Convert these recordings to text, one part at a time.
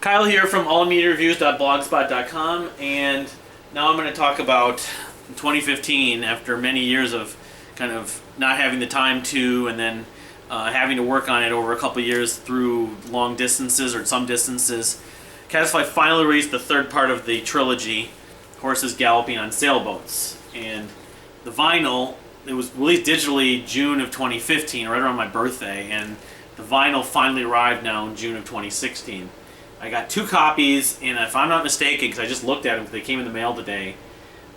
Kyle here from allmediareviews.blogspot.com, and now I'm going to talk about 2015 after many years of kind of not having the time to, and then having to work on it over a couple years through long distances or some distances. Kaddisfly finally released the third part of the trilogy, Horses Galloping on Sailboats, and the vinyl, it was released digitally June of 2015, right around my birthday, and the vinyl finally arrived now in June of 2016. I got 2 copies, and if I'm not mistaken, because I just looked at them because they came in the mail today,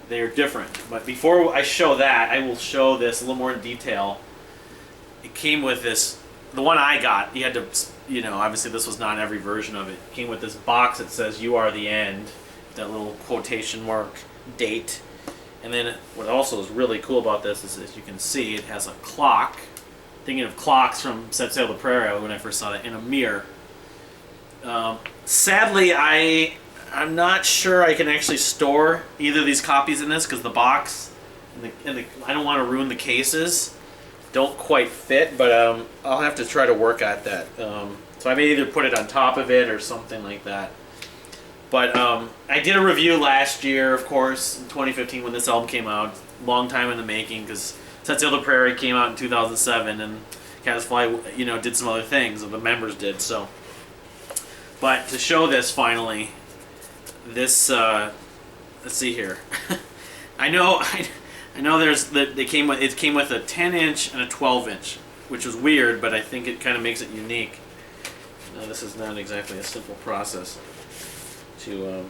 they're different. But before I show that, I will show this a little more in detail. It came with this, the one I got, you had to, you know, obviously this was not every version of it. It came with this box that says, "You are the end," that little quotation mark date. And then what also is really cool about this is, as you can see, it has a clock. Thinking of clocks from Set Sail the Prairie when I first saw that, in a mirror. Sadly, I'm not sure I can actually store either of these copies in this because the box and I don't want to ruin the cases. Don't quite fit, but I'll have to try to work at that. So I may either put it on top of it or something like that. But I did a review last year, of course, in 2015 when this album came out. Long time in the making because Set Sail the Prairie came out in 2007, and Kaddisfly, you know, did some other things, or the members did. So, but to show this finally, this let's see here. I know it came with a 10-inch and a 12-inch, which was weird, but I think it kind of makes it unique. Now, this is not exactly a simple process. I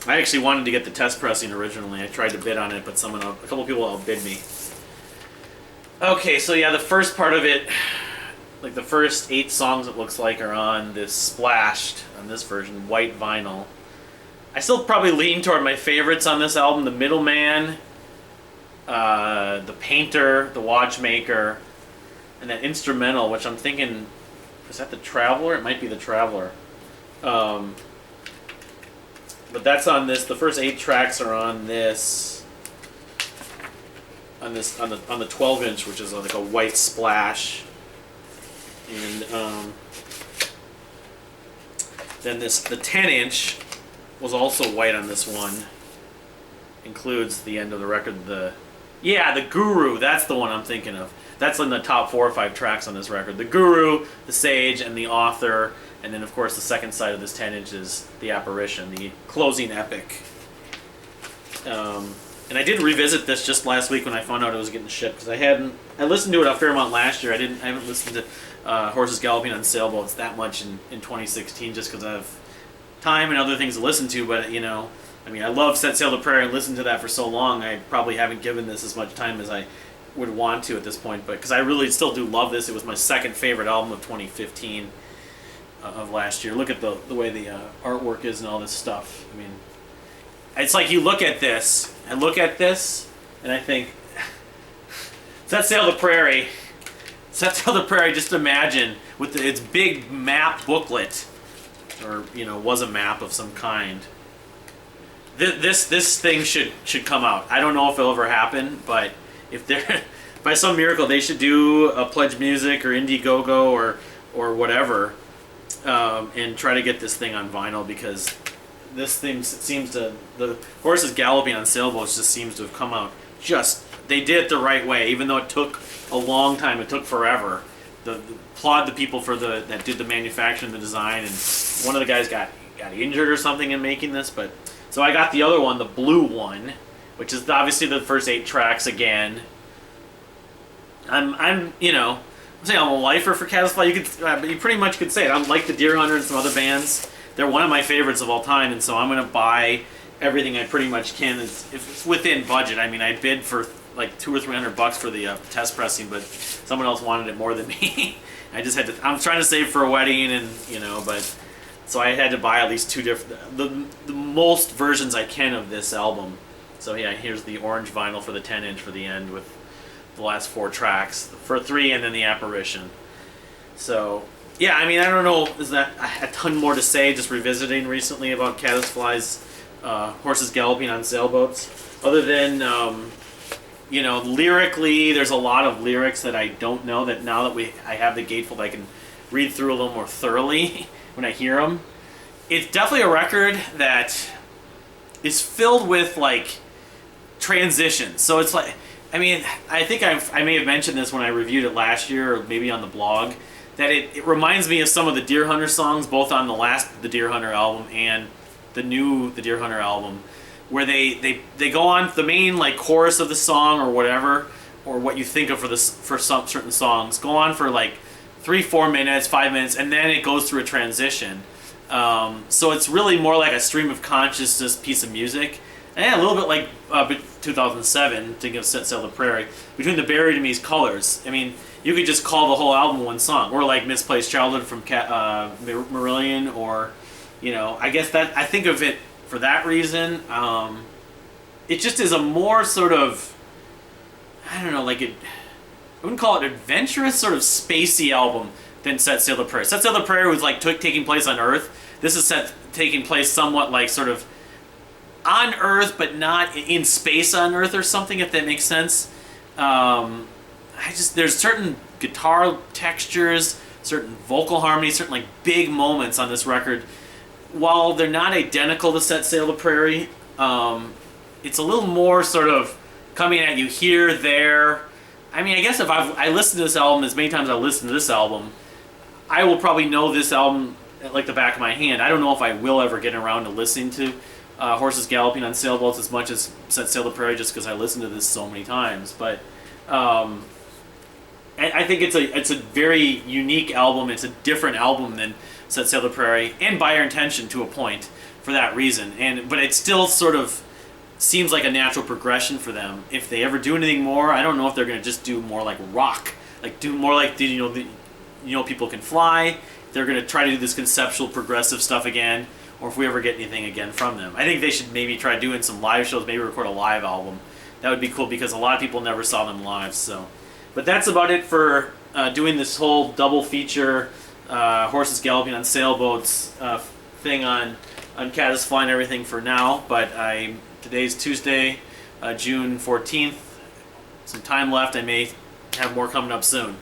actually wanted to get the test pressing originally. I tried to bid on it, but a couple people outbid me. Okay, so yeah, the first part of it, like the first 8 songs it looks like, are on this splashed, on this version, white vinyl. I still probably lean toward my favorites on this album: The Middleman, The Painter, The Watchmaker, and that instrumental, which I'm thinking, is that The Traveler? It might be The Traveler. But that's on this. The first 8 tracks are on this. On the 12-inch, which is like a white splash, and then the 10-inch was also white on this one. Includes the end of the record. The Guru. That's the one I'm thinking of. That's in the top 4 or 5 tracks on this record. The Guru, the Sage, and the Author. And then, of course, the second side of this 10-inch is the Apparition, the closing epic. And I did revisit this just last week when I found out it was getting shipped, because I listened to it a fair amount last year. I haven't listened to Horses Galloping on Sailboats that much in 2016, just because I have time and other things to listen to. But you know, I mean, I love Set Sail the Prairie and listened to that for so long. I probably haven't given this as much time as I would want to at this point, but because I really still do love this. It was my second favorite album of 2015 of last year. Look at the way the artwork is and all this stuff. I mean, it's like you look at this, and I think, Set Sail the Prairie, just imagine, with its big map booklet, or, you know, was a map of some kind. This thing should come out. I don't know if it'll ever happen, but if by some miracle, they should do a Pledge Music or Indiegogo or whatever, and try to get this thing on vinyl, because this thing seems to, the Horses Galloping on Sailboats just seems to have come out they did it the right way, even though it took a long time, it took forever. Applaud the people that did the manufacturing, the design, and one of the guys got injured or something in making this, but, so I got the other one, the blue one, which is obviously the first 8 tracks again. I'm you know, I'm saying I'm a lifer for Kaddisfly. You pretty much could say it. I'm like the Deer Hunter and some other bands. They're one of my favorites of all time, and so I'm going to buy everything I pretty much can if it's within budget. I mean, I bid for like $200 or $300 for the test pressing, but someone else wanted it more than me. I just had to. I'm trying to save for a wedding, and you know, but so I had to buy at least 2 different, the most versions I can of this album. So yeah, here's the orange vinyl for the 10-inch for the end with the last 4 tracks for 3, and then the Apparition. So. Yeah, I mean, I don't know, is that a ton more to say, just revisiting recently about Kaddisfly's Horses Galloping on Sailboats. Other than, you know, lyrically, there's a lot of lyrics that I don't know, that now that I have the gatefold, I can read through a little more thoroughly when I hear them. it's definitely a record that is filled with like transitions. So it's like, I mean, I think I may have mentioned this when I reviewed it last year, or maybe on the blog, that it reminds me of some of the Deer Hunter songs, both on the Deer Hunter album and the Deer Hunter album, where they go on the main like chorus of the song or whatever, or what you think of for some certain songs, go on for like 3-4 minutes, 5 minutes, and then it goes through a transition. So it's really more like a stream of consciousness piece of music. And a little bit like 2007, thinking of Set Sail the Prairie, Between the Buried and Me's Colors. I mean, you could just call the whole album one song, or like Misplaced Childhood from Marillion, or, you know, I guess that I think of it for that reason. It just is a more sort of, I don't know, like I wouldn't call it adventurous, sort of spacey album than Set Sail the Prairie. Set Sail the Prairie was like taking place on Earth. This is taking place somewhat like sort of on Earth, but not in space on Earth or something, if that makes sense. There's certain guitar textures, certain vocal harmonies, certain like big moments on this record. While they're not identical to Set Sail the Prairie, it's a little more sort of coming at you here, there. I mean, I guess if I listened to this album as many times as I listened to this album, I will probably know this album like the back of my hand. I don't know if I will ever get around to listening to Horses Galloping on Sailboats as much as Set Sail the Prairie, just because I listened to this so many times. But I think it's a very unique album. It's a different album than Set Sail the Prairie, and By Your Intention to a point for that reason. But it still sort of seems like a natural progression for them. If they ever do anything more, I don't know if they're going to just do more like rock, like do more like People Can Fly. They're going to try to do this conceptual progressive stuff again, or if we ever get anything again from them. I think they should maybe try doing some live shows, maybe record a live album. That would be cool, because a lot of people never saw them live. So, but that's about it for doing this whole double feature Horses Galloping on Sailboats thing on Kaddisfly and everything for now. But today's Tuesday, June 14th. Some time left. I may have more coming up soon.